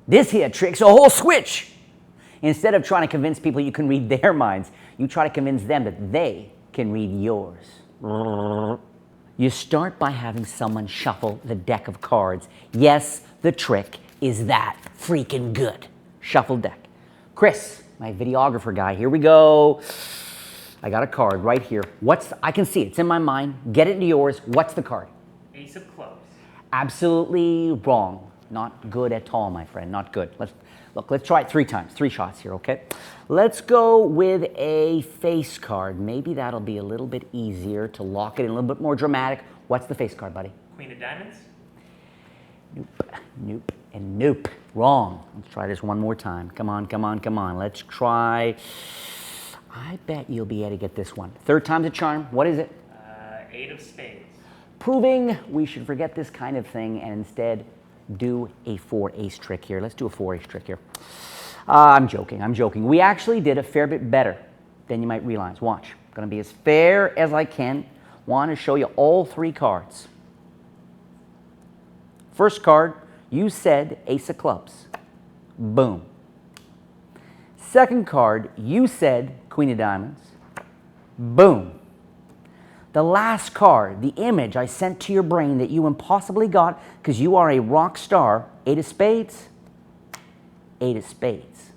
This here trick's a whole switch. Instead of trying to convince people you can read their minds, you try to convince them that they can read yours. You start by having someone shuffle the deck of cards. Yes, the trick is that freaking good. Shuffle deck. Chris, my videographer guy, here we go. I got a card right here. I can see it. It's in my mind. Get it into yours. What's the card? Ace of clubs. Absolutely wrong. Not good at all, my friend. Not good. Let's try it 3 times. 3 shots here, okay? Let's go with a face card. Maybe that'll be a little bit easier to lock it in, a little bit more dramatic. What's the face card, buddy? Queen of diamonds. Nope, nope, and nope. Wrong. Let's try this one more time. Come on, come on, come on. Let's try. I bet you'll be able to get this one. 3rd time's a charm. What is it? 8 of spades. Proving we should forget this kind of thing and instead do a 4-ace trick here. Let's do a 4-ace trick here. I'm joking, I'm joking. We actually did a fair bit better than you might realize. Watch. I'm going to be as fair as I can. Want to show you all 3 cards. First card, you said ace of clubs. Boom. Second card, you said queen of diamonds. Boom. The last card, the image I sent to your brain that you impossibly got because you are a rock star, 8 of spades, 8 of spades.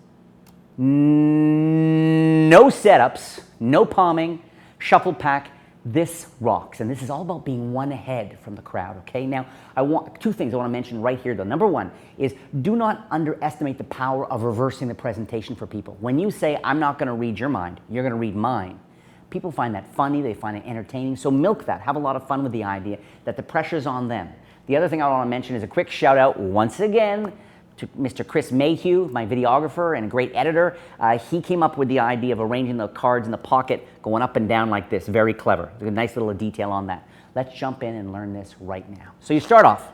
No setups, no palming, shuffle pack. This rocks, and this is all about being one ahead from the crowd, okay? Now, I want 2 things I want to mention right here, though. Number 1 is do not underestimate the power of reversing the presentation for people. When you say, I'm not going to read your mind, you're going to read mine. People find that funny, they find it entertaining, so milk that. Have a lot of fun with the idea that the pressure's on them. The other thing I want to mention is a quick shout out once again to Mr. Chris Mayhew, my videographer and a great editor. He came up with the idea of arranging the cards in the pocket going up and down like this. Very clever. There's a nice little detail on that. Let's jump in and learn this right now. So you start off,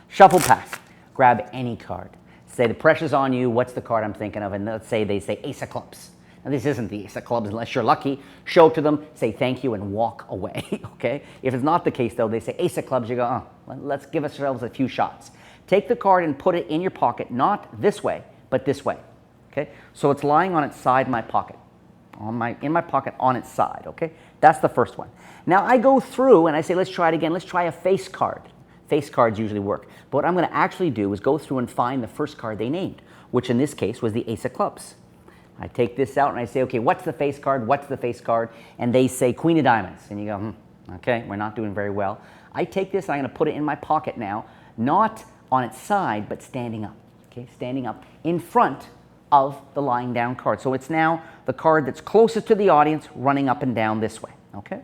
shuffle pack, grab any card. Say the pressure's on you, what's the card I'm thinking of? And let's say they say ace of clubs. Now, this isn't the ace of clubs unless you're lucky. Show it to them, say thank you, and walk away, okay? If it's not the case, though, they say ace of clubs, you go, oh, let's give ourselves a few shots. Take the card and put it in your pocket, not this way, but this way, okay? So it's lying on its side in my pocket, in my pocket on its side, okay? That's the first one. Now, I go through and I say, let's try it again. Let's try a face card. Face cards usually work. But what I'm going to actually do is go through and find the first card they named, which in this case was the ace of clubs. I take this out and I say, okay, what's the face card? What's the face card? And they say queen of diamonds. And you go, okay, we're not doing very well. I take this and I'm going to put it in my pocket now, not on its side, but standing up, okay, standing up in front of the lying down card. So it's now the card that's closest to the audience running up and down this way, okay?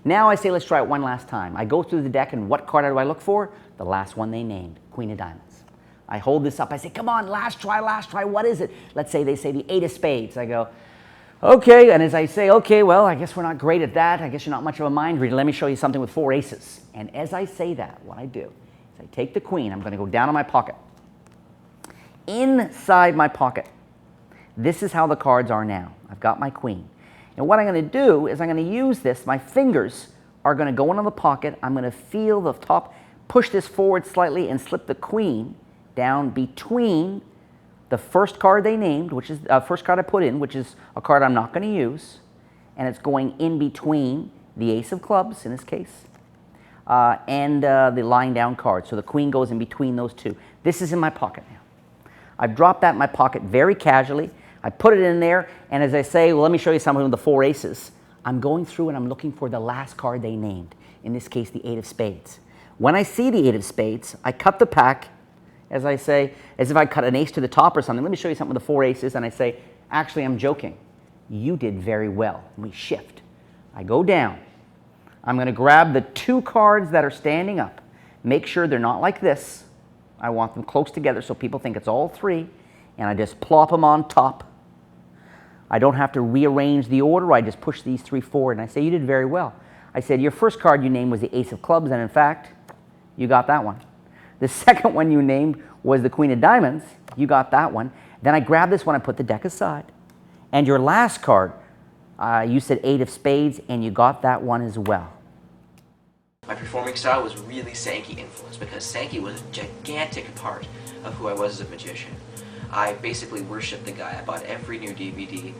Now I say, let's try it one last time. I go through the deck and what card do I look for? The last one they named, queen of diamonds. I hold this up. I say, come on, last try, what is it? Let's say they say the 8 of spades. I go, okay. And as I say, okay, well, I guess we're not great at that. I guess you're not much of a mind reader. Let me show you something with 4 aces. And as I say that, what I do is I take the queen. I'm going to go down in my pocket. Inside my pocket, this is how the cards are now. I've got my queen. And what I'm going to do is I'm going to use this. My fingers are going to go into the pocket. I'm going to feel the top, push this forward slightly and slip the queen down between the first card they named, which is the first card I put in, which is a card I'm not going to use, and it's going in between the ace of clubs, in this case, and the lying down card. So the queen goes in between those two. This is in my pocket now. I've dropped that in my pocket very casually. I put it in there, and as I say, well, let me show you something with the 4 aces. I'm going through and I'm looking for the last card they named, in this case, the 8 of spades. When I see the 8 of spades, I cut the pack, as I say, as if I cut an ace to the top or something. Let me show you something with the 4 aces, and I say, actually, I'm joking. You did very well. And we shift. I go down. I'm going to grab the 2 cards that are standing up. Make sure they're not like this. I want them close together so people think it's all 3, and I just plop them on top. I don't have to rearrange the order. I just push these 3 forward, and I say, you did very well. I said, your first card you named was the ace of clubs, and in fact, you got that one. The second one you named was the queen of diamonds. You got that one. Then I grabbed this one, I put the deck aside. And your last card, you said 8 of spades, and you got that one as well. My performing style was really Sankey influenced because Sankey was a gigantic part of who I was as a magician. I basically worshipped the guy. I bought every new DVD.